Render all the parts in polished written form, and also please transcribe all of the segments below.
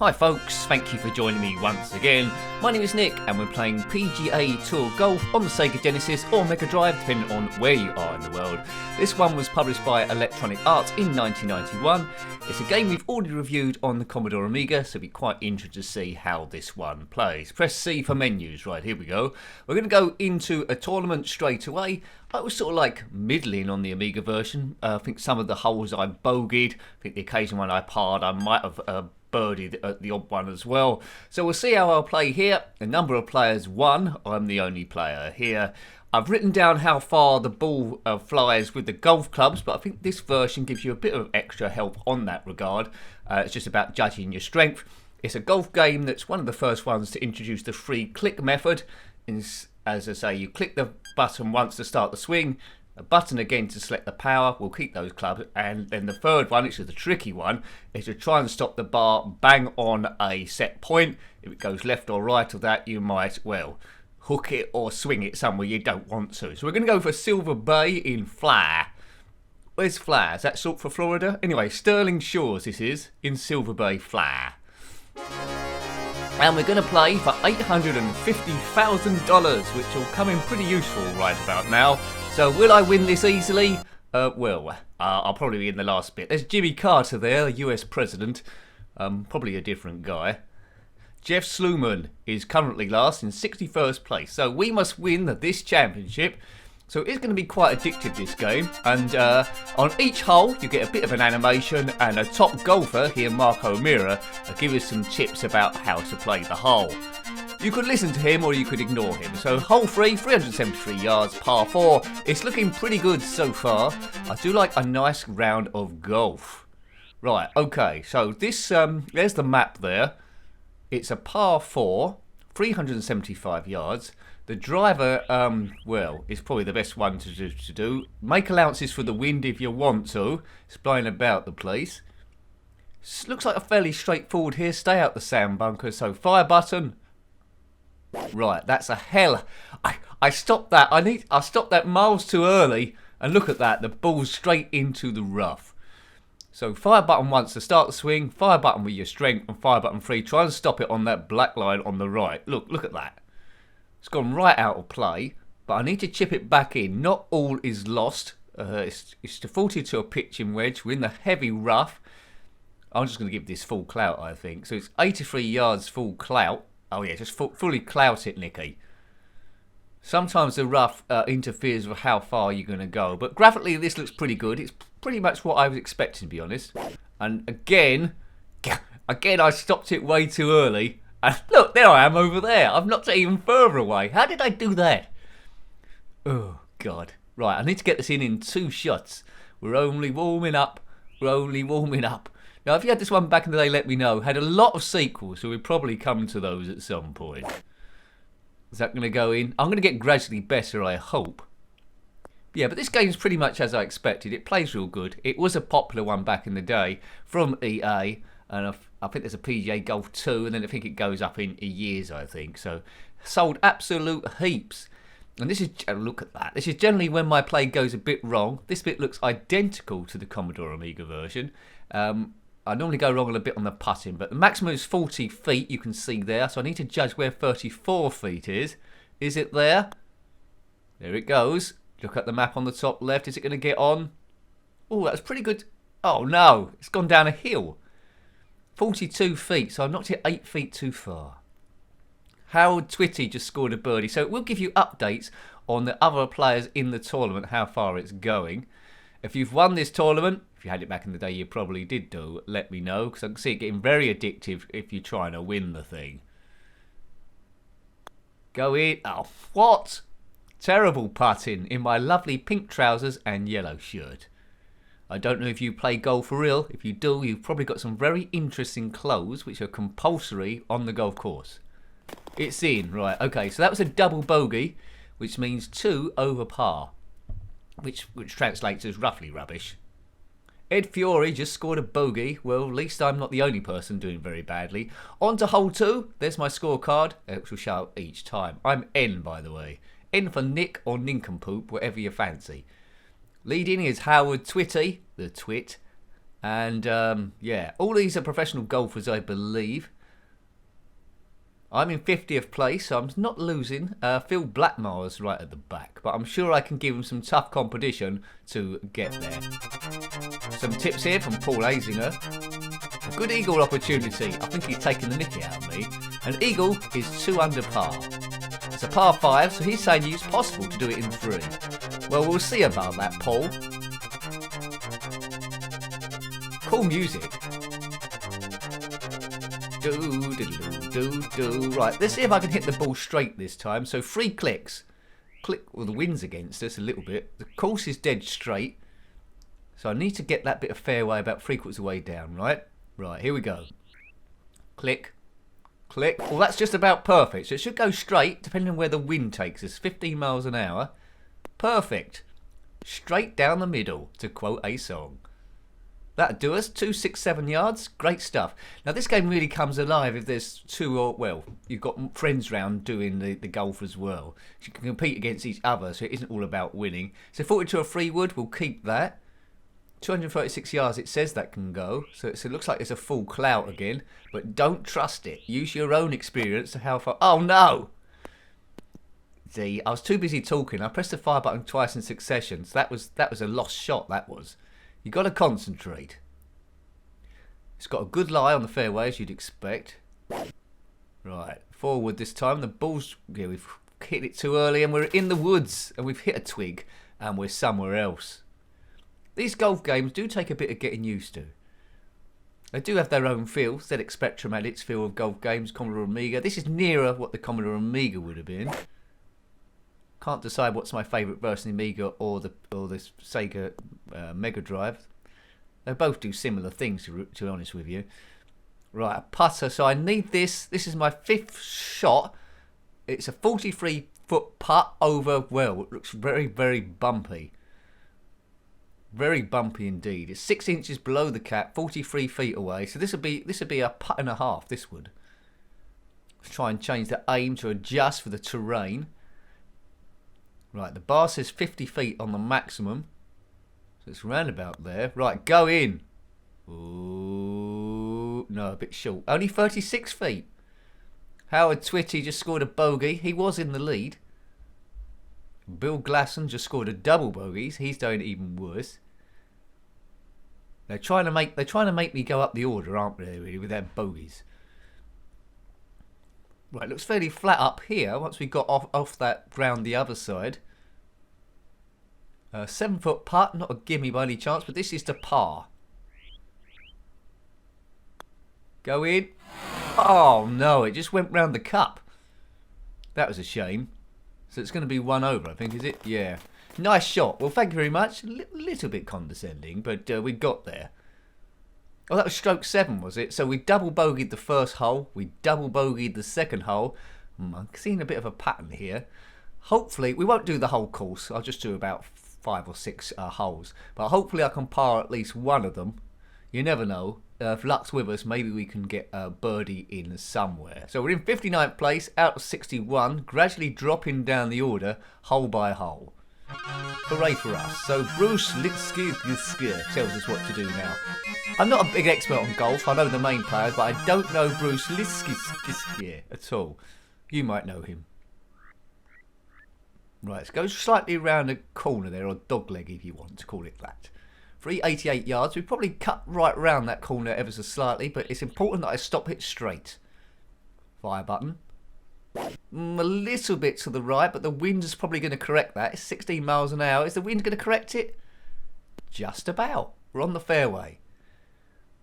Hi folks, thank you for joining me once again. My name is Nick and we're playing PGA Tour Golf on the SEGA Genesis or megadrive depending on where you are in the world. This one was published by Electronic Arts in 1991. It's a game we've already reviewed on the Commodore Amiga, so it'll be quite interesting to see how this one plays. Press C for menus. Right, here we go. We're going to go into a tournament straight away. I was sort of like middling on the Amiga version. I think some of the holes I bogeyed. I think the occasional one I parred, I might have Birdie, the odd one as well. So we'll see how I'll play here. A number of players won. I'm the only player here. I've written down how far the ball flies with the golf clubs, but I think this version gives you a bit of extra help on that regard. It's just about judging your strength. It's a golf game that's one of the first ones to introduce the free click method. As I say, you click the button once to start the swing, a button again to select the power. We'll keep those clubs, and then the third one, which is the tricky one, is to try and stop the bar bang on a set point. If it goes left or right of that, you might, well, hook it or swing it somewhere you don't want to. So we're going to go for Silver Bay in Flair. Where's Flair? Is that short for Florida? Anyway, Sterling Shores this is, in Silver Bay, Flair. And we're going to play for $850,000, which will come in pretty useful right about now. So will I win this easily? I'll probably be in the last bit. There's Jimmy Carter there, US President. Probably a different guy. Jeff Sluman is currently last in 61st place. So we must win this championship. So it's going to be quite addictive, this game. And on each hole, you get a bit of an animation, and a top golfer here, Marco Mira, will give us some tips about how to play the hole. You could listen to him or you could ignore him. So hole 3, 373 yards, par 4. It's looking pretty good so far. I do like a nice round of golf. Right, okay, so this, there's the map there. It's a par 4, 375 yards. The driver, is probably the best one to do. Make allowances for the wind if you want to. It's blowing about the place. Looks like a fairly straightforward here. Stay out the sand bunker. So fire button. Right, that's a hell. I stopped that. I stopped that miles too early. And look at that. The ball's straight into the rough. So fire button once to start the swing. Fire button with your strength. And fire button 3. Try and stop it on that black line on the right. Look at that. It's gone right out of play, but I need to chip it back in. Not all is lost. It's defaulted to a pitching wedge. We're in the heavy rough. I'm just going to give this full clout, I think. So it's 83 yards full clout. Oh yeah, just fully clout it, Nicky. Sometimes the rough interferes with how far you're going to go, but graphically this looks pretty good. It's pretty much what I was expecting, to be honest. And again, I stopped it way too early. And look, there I am over there. I've knocked it even further away. How did I do that? Oh, God. Right, I need to get this in 2 shots. We're only warming up. Now, if you had this one back in the day, let me know. Had a lot of sequels, so we'll probably come to those at some point. Is that going to go in? I'm going to get gradually better, I hope. Yeah, but this game's pretty much as I expected. It plays real good. It was a popular one back in the day from EA. And I think there's a PGA Golf 2, and then I think it goes up in years, I think. So, sold absolute heaps. And this is, look at that. This is generally when my play goes a bit wrong. This bit looks identical to the Commodore Amiga version. I normally go wrong a bit on the putting, but the maximum is 40 feet, you can see there. So I need to judge where 34 feet is. Is it there? There it goes. Look at the map on the top left. Is it going to get on? Oh, that's pretty good. Oh, no. It's gone down a hill. 42 feet, so I've knocked it 8 feet too far. Howard Twitty just scored a birdie, so it will give you updates on the other players in the tournament, how far it's going. If you've won this tournament, if you had it back in the day, you probably did do, let me know, because I can see it getting very addictive if you're trying to win the thing. Go in. Oh, what? Terrible putting in my lovely pink trousers and yellow shirt. I don't know if you play golf for real. If you do, you've probably got some very interesting clothes which are compulsory on the golf course. It's in. Right, okay, so that was a double bogey, which means 2 over par, which translates as roughly rubbish. Ed Fiore just scored a bogey. Well, at least I'm not the only person doing very badly. On to hole 2. There's my scorecard, which will show up each time. I'm N, by the way. N for Nick or Nincompoop, whatever you fancy. Leading is Howard Twitty, the twit. And yeah, all these are professional golfers, I believe. I'm in 50th place, so I'm not losing. Phil Blackmore's right at the back, but I'm sure I can give him some tough competition to get there. Some tips here from Paul Azinger. A good eagle opportunity. I think he's taking the mickey out of me. An eagle is 2 under par. It's a par 5, so he's saying it's possible to do it in 3. Well, we'll see about that, Paul. Cool music. Right, let's see if I can hit the ball straight this time. So 3 clicks. Click, well, the wind's against us a little bit. The course is dead straight. So I need to get that bit of fairway about 3/4 of the way down, right? Right, here we go. Click. Click. Well, that's just about perfect. So it should go straight, depending on where the wind takes us. 15 miles an hour. Perfect. Straight down the middle, to quote a song. That'd do us. 267 yards. Great stuff. Now, this game really comes alive if there's 2 or, well, you've got friends round doing the golf as well. So you can compete against each other, so it isn't all about winning. So 42 or 3 wood, we'll keep that. 236 yards, it says that can go. So it looks like it's a full clout again. But don't trust it. Use your own experience to how far... Oh, no! See, I was too busy talking. I pressed the fire button twice in succession. So that was a lost shot, that was. You got to concentrate. It's got a good lie on the fairway, as you'd expect. Right, forward this time. The ball's... Yeah, we've hit it too early and we're in the woods. And we've hit a twig and we're somewhere else. These golf games do take a bit of getting used to. They do have their own feel. ZX Spectrum had its feel of golf games. Commodore Amiga. This is nearer what the Commodore Amiga would have been. Can't decide what's my favourite version of the Amiga or the SEGA megadrive. They both do similar things, to be honest with you. Right, a putter. So I need this. This is my 5th shot. It's a 43-foot putt over, well, it looks very, very bumpy. Very bumpy indeed. It's 6 inches below the cap, 43 feet away. So this would be a putt and a half. This would. Let's try and change the aim to adjust for the terrain. Right, the bar says 50 feet on the maximum. So it's round about there. Right, go in. Ooh, no, a bit short. Only 36 feet. Howard Twitty just scored a bogey. He was in the lead. Bill Glasson just scored a double bogeys. He's doing even worse. They're trying to make me go up the order, aren't they, really, with their bogeys? Right, looks fairly flat up here once we got off that ground the other side. 7-foot putt, not a gimme by any chance, but this is to par. Go in. Oh no, it just went round the cup. That was a shame. So it's going to be 1 over, I think, is it? Yeah. Nice shot. Well, thank you very much. A little bit condescending, but we got there. Oh, that was stroke 7, was it? So we double bogeyed the first hole. We double bogeyed the second hole. I'm seeing a bit of a pattern here. Hopefully, we won't do the whole course. I'll just do about 5 or 6 holes. But hopefully I can par at least one of them. You never know. If luck's with us, maybe we can get a birdie in somewhere. So we're in 59th place, out of 61, gradually dropping down the order, hole by hole. Hooray for us. So Bruce Litsky tells us what to do now. I'm not a big expert on golf. I know the main players, but I don't know Bruce Litsky at all. You might know him. Right, let's go slightly around the corner there, or dogleg if you want to call it that. 388 yards. We probably cut right round that corner ever so slightly, but it's important that I stop it straight. Fire button. A little bit to the right, but the wind is probably going to correct that. It's 16 miles an hour. Is the wind going to correct it? Just about. We're on the fairway.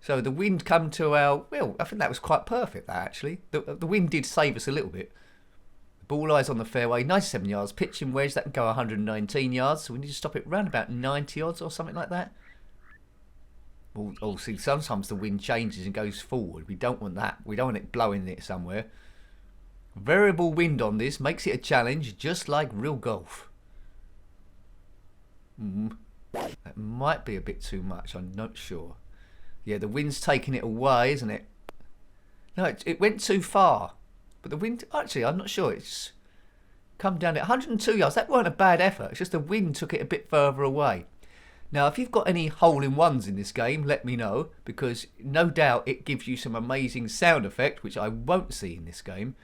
So the wind come to our... Well, I think that was quite perfect, that actually. The wind did save us a little bit. The ball lies on the fairway, 97 yards. Pitching wedge, that can go 119 yards. So we need to stop it round about 90 odds or something like that. Oh, see, sometimes the wind changes and goes forward. We don't want that. We don't want it blowing it somewhere. Variable wind on this makes it a challenge, just like real golf. That might be a bit too much, I'm not sure. Yeah, the wind's taking it away, isn't it? No, it went too far. But the wind, actually, I'm not sure. It's come down at 102 yards. That weren't a bad effort. It's just the wind took it a bit further away. Now, if you've got any hole-in-ones in this game, let me know, because no doubt it gives you some amazing sound effect, which I won't see in this game.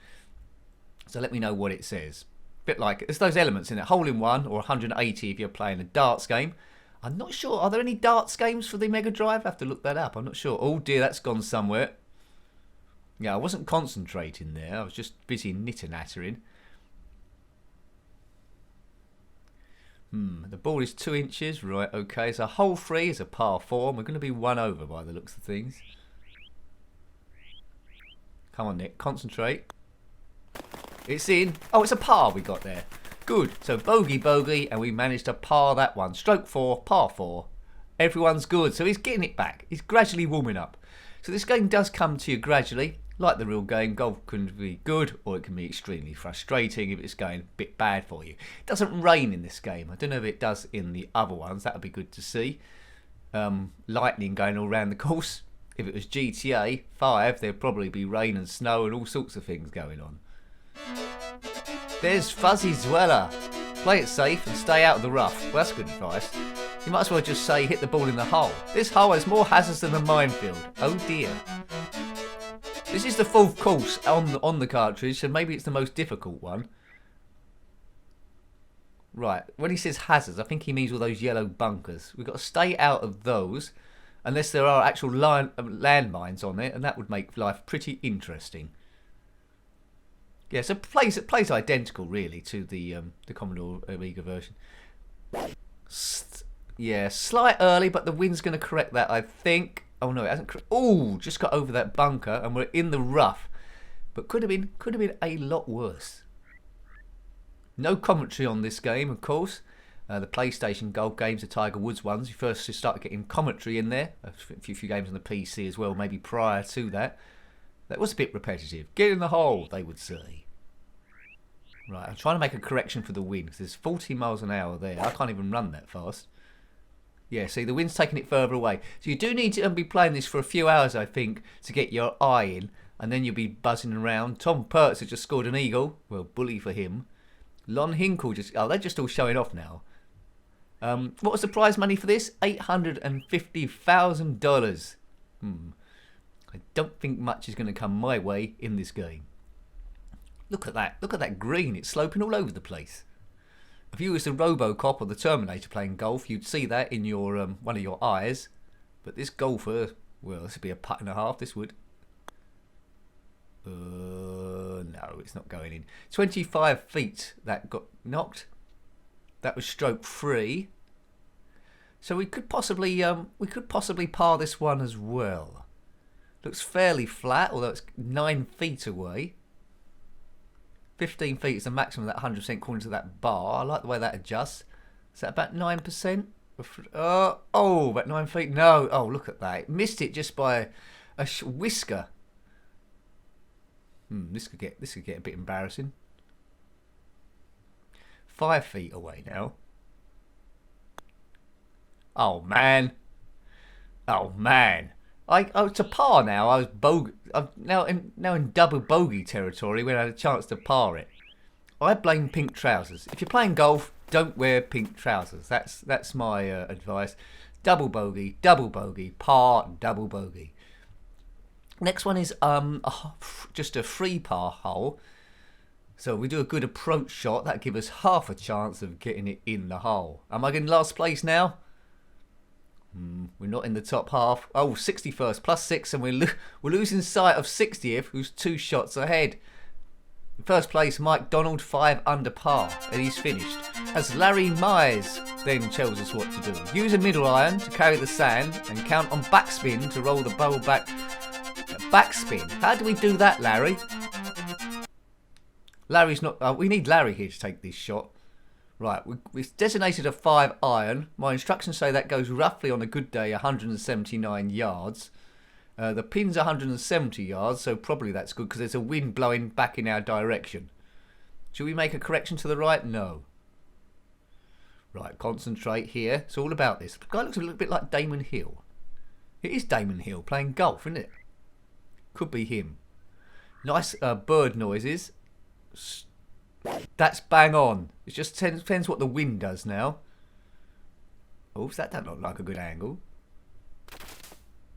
So let me know what it says. Bit like, it's those elements in it, hole-in-one, or 180 if you're playing a darts game. I'm not sure, are there any darts games for the Mega Drive? I have to look that up, I'm not sure. Oh dear, that's gone somewhere. Yeah, I wasn't concentrating there, I was just busy knitter-nattering. The ball is 2 inches, right, okay, so hole 3 is a par 4, and we're going to be 1 over by the looks of things. Come on, Nick, concentrate. It's in. Oh, it's a par we got there. Good, so bogey, and we managed to par that one. Stroke 4, par 4. Everyone's good, so he's getting it back. He's gradually warming up. So this game does come to you gradually. Like the real game, golf can be good or it can be extremely frustrating if it's going a bit bad for you. It doesn't rain in this game. I don't know if it does in the other ones. That would be good to see. Lightning going all around the course. If it was GTA 5, there'd probably be rain and snow and all sorts of things going on. There's Fuzzy Dweller. Play it safe and stay out of the rough. Well, that's good advice. You might as well just say hit the ball in the hole. This hole has more hazards than a minefield. Oh dear. This is the 4th course on the cartridge, so maybe it's the most difficult one. Right, when he says hazards, I think he means all those yellow bunkers. We've got to stay out of those, unless there are actual landmines on it, and that would make life pretty interesting. Yeah, so it plays identical, really, to the Commodore Amiga version. Yeah, slight early, but the wind's going to correct that, I think. Oh no, it hasn't. Oh, just got over that bunker, and we're in the rough. But could have been a lot worse. No commentary on this game, of course. The PlayStation golf games, the Tiger Woods ones, you first started getting commentary in there. A few games on the PC as well, maybe prior to that. That was a bit repetitive. Get in the hole, they would say. Right, I'm trying to make a correction for the wind, because there's 40 miles an hour there. I can't even run that fast. Yeah, see, the wind's taking it further away. So you do need to be playing this for a few hours, I think, to get your eye in. And then you'll be buzzing around. Tom Pertz has just scored an eagle. Well, bully for him. Lon Hinkle just... Oh, they're just all showing off now. What was the prize money for this? $850,000. I don't think much is going to come my way in this game. Look at that. Look at that green. It's sloping all over the place. If you was the Robocop or the Terminator playing golf, you'd see that in your one of your eyes. But this golfer, well, this would be a putt and a half, this would. No, it's not going in. 25 feet that got knocked. That was stroke 3. So we could possibly par this one as well. Looks fairly flat, although it's 9 feet away. 15 feet is the maximum of that 100% according to that bar. I like the way that adjusts. Is that about 9%? Oh, about 9 feet. No. Oh, look at that. It missed it just by a whisker. This could get a bit embarrassing. 5 feet away now. Oh man. Oh man. It's a par now. I'm now in double bogey territory when I had a chance to par it. I blame pink trousers. If you're playing golf, don't wear pink trousers. That's my advice. Double bogey, par, double bogey. Next one is just a free par hole. So we do a good approach shot. That gives us half a chance of getting it in the hole. Am I getting last place now? We're not in the top half. Oh, 61st, plus 6, and we're losing sight of 60th, who's 2 shots ahead. In first place, Mike Donald, 5 under par, and he's finished. As Larry Mize then tells us what to do. Use a middle iron to carry the sand, and count on backspin to roll the ball back. Backspin? How do we do that, Larry? Larry's not... we need Larry here to take this shot. Right, we've designated a 5 iron. My instructions say that goes roughly on a good day 179 yards. The pin's 170 yards, so probably that's good because there's a wind blowing back in our direction. Should we make a correction to the right? No. Right, concentrate here. It's all about this. The guy looks a little bit like Damon Hill. It is Damon Hill playing golf, isn't it? Could be him. Nice bird noises. That's bang on. It just depends what the wind does now. Oops, that don't look like a good angle.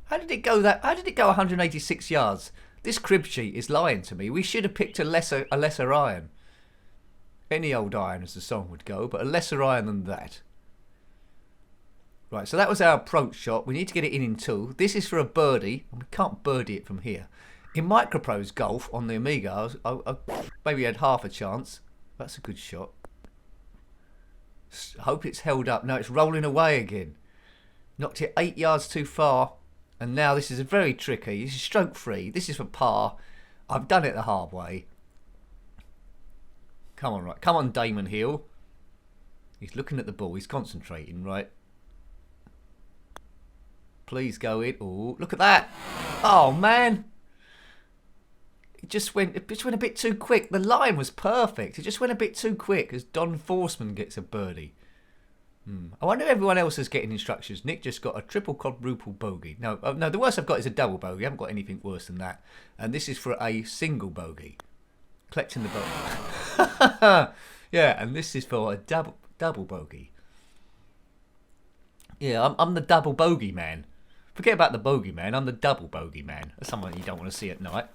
How did it go that? How did it go 186 yards? This crib sheet is lying to me. We should have picked a lesser iron. Any old iron, as the song would go, but a lesser iron than that. Right, so that was our approach shot. We need to get it in two. This is for a birdie, and we can't birdie it from here. In Microprose Golf on the Amiga, I maybe had half a chance. That's a good shot. Hope it's held up. No, it's rolling away again. Knocked it 8 yards too far. And now this is very tricky. This is stroke free. This is for par. I've done it the hard way. Come on, right. Come on, Damon Hill. He's looking at the ball. He's concentrating, right? Please go in. Oh, look at that. Oh, man. It just went a bit too quick. The line was perfect. It just went a bit too quick as Don Forsman gets a birdie. I wonder if everyone else is getting instructions. Nick just got a triple quadruple bogey. No, the worst I've got is a double bogey. I haven't got anything worse than that. And this is for a single bogey. Collecting the bogey. Yeah, and this is for a double bogey. Yeah, I'm the double bogey man. Forget about the bogey man. I'm the double bogey man. That's someone you don't want to see at night.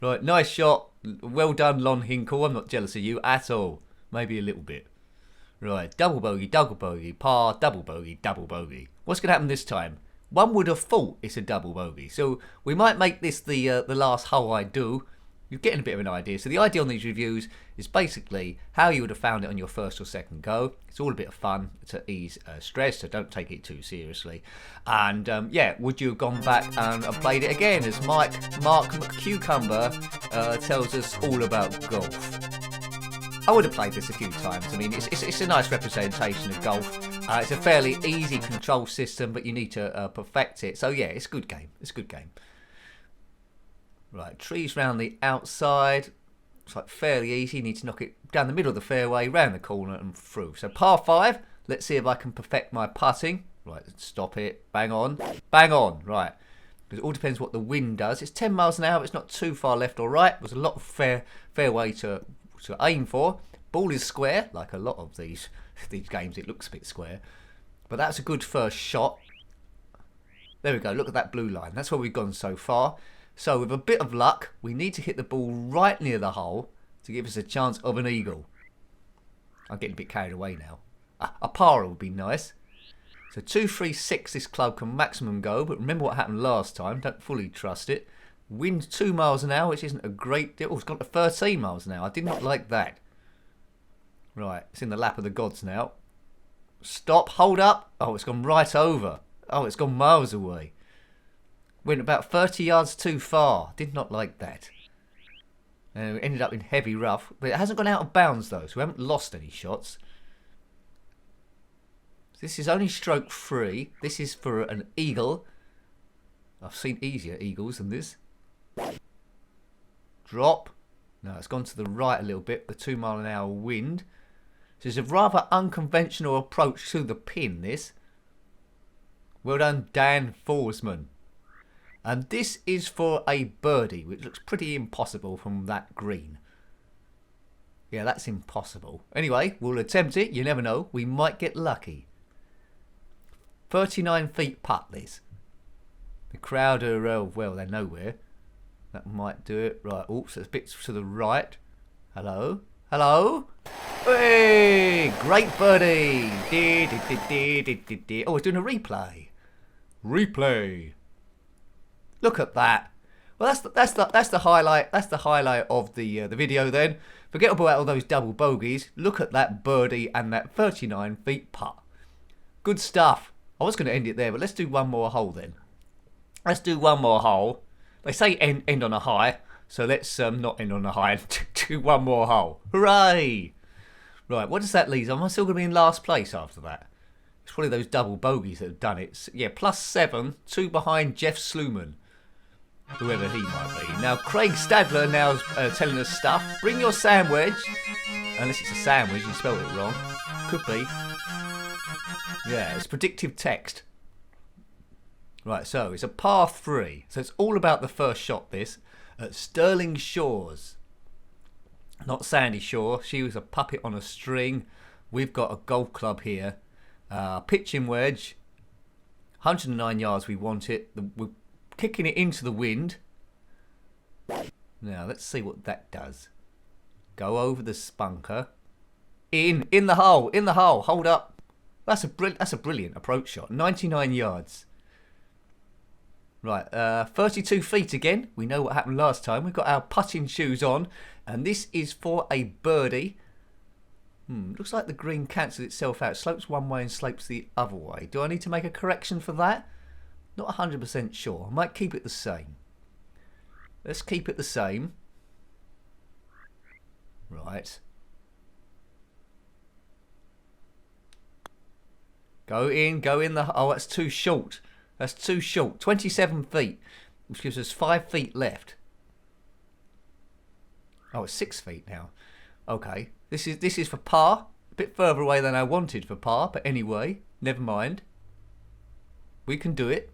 Right, nice shot. Well done, Lon Hinkle. I'm not jealous of you at all. Maybe a little bit. Right, double bogey, par, double bogey. What's going to happen this time? One would have thought it's a double bogey. So we might make this the last hole I do. You're getting a bit of an idea. So the idea on these reviews is basically how you would have found it on your first or second go. It's all a bit of fun to ease stress, so don't take it too seriously. And yeah, would you have gone back and played it again? As Mark McCucumber tells us all about golf. I would have played this a few times. I mean, it's a nice representation of golf. It's a fairly easy control system, but you need to perfect it. So yeah, it's a good game. It's a good game. Right, trees round the outside. It's like fairly easy. You need to knock it down the middle of the fairway, round the corner and through. So par 5. Let's see if I can perfect my putting. Right, stop it. Bang on. Bang on. Right. Because it all depends what the wind does. It's 10 miles an hour. It's not too far left or right. There's a lot of fairway to aim for. Ball is square, like a lot of these games. It looks a bit square. But that's a good first shot. There we go. Look at that blue line. That's where we've gone so far. So with a bit of luck, we need to hit the ball right near the hole to give us a chance of an eagle. I'm getting a bit carried away now. A par would be nice. So 236 this club can maximum go, but remember what happened last time. Don't fully trust it. Wind 2 miles an hour, which isn't a great deal. Oh, it's gone to 13 miles an hour. I did not like that. Right, it's in the lap of the gods now. Stop, hold up. Oh, it's gone right over. Oh, it's gone miles away. Went about 30 yards too far. Did not like that. Ended up in heavy rough. But it hasn't gone out of bounds though, so we haven't lost any shots. This is only stroke 3. This is for an eagle. I've seen easier eagles than this. Drop. No, it's gone to the right a little bit. The 2 mile an hour wind. So it's a rather unconventional approach to the pin, this. Well done, Dan Forsman. And this is for a birdie, which looks pretty impossible from that green. Yeah, that's impossible. Anyway, we'll attempt it. You never know. We might get lucky. 39 feet putt, this. The crowd are, well, they're nowhere. That might do it. Right, oops, it's a bit to the right. Hello? Hello? Hey! Great birdie! Oh, it's doing a replay. Replay. Look at that. Well, that's the highlight. That's the highlight of the video. Then forget about all those double bogeys. Look at that birdie and that 39 feet putt. Good stuff. I was going to end it there, but let's do one more hole then. Let's do one more hole. They say end on a high, so let's not end on a high. Do one more hole. Hooray! Right, what does that leave? Am I still going to be in last place after that? It's probably those double bogeys that have done it. Yeah, +7, 2 behind Jeff Sluman. Whoever he might be. Now, Craig Stadler now is telling us stuff. Bring your sandwich. Unless it's a sandwich, you spelled it wrong. Could be. Yeah, it's predictive text. Right, so it's a par 3. So it's all about the first shot, this. At Sterling Shores. Not Sandy Shore. She was a puppet on a string. We've got a golf club here. Pitching wedge. 109 yards we want it. We're kicking it into the wind. Now, let's see what that does. Go over the spunker. In the hole, hold up. That's a brilliant approach shot. 99 yards. Right, 32 feet again. We know what happened last time. We've got our putting shoes on, and this is for a birdie. Looks like the green cancels itself out. Slopes one way and slopes the other way. Do I need to make a correction for that? Not 100% sure. I might keep it the same. Let's keep it the same. Right. Go in the... Oh, that's too short. That's too short. 27 feet, which gives us 5 feet left. Oh, it's 6 feet now. Okay. This is for par. A bit further away than I wanted for par, but anyway, never mind. We can do it.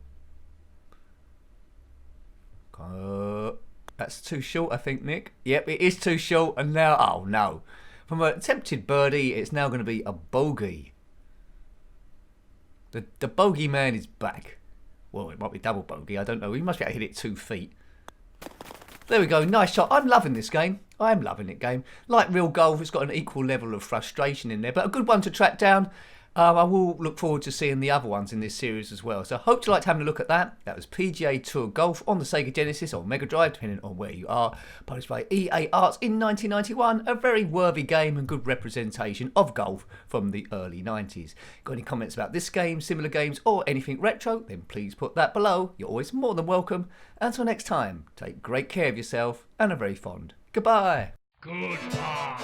That's too short, I think, Nick. Yep, it is too short. And now, oh no. From an attempted birdie, it's now going to be a bogey. The bogey man is back. Well, it might be double bogey. I don't know. We must be able to hit it 2 feet. There we go. Nice shot. I'm loving this game. I'm loving it, game. Like real golf, it's got an equal level of frustration in there, but a good one to track down. I will look forward to seeing the other ones in this series as well. So I hope you liked having a look at that. That was PGA Tour Golf on the SEGA Genesis or Mega Drive, depending on where you are. Published by EA Arts in 1991. A very worthy game and good representation of golf from the early 90s. Got any comments about this game, similar games, or anything retro? Then please put that below. You're always more than welcome. Until next time, take great care of yourself and are very fond. Goodbye. Goodbye.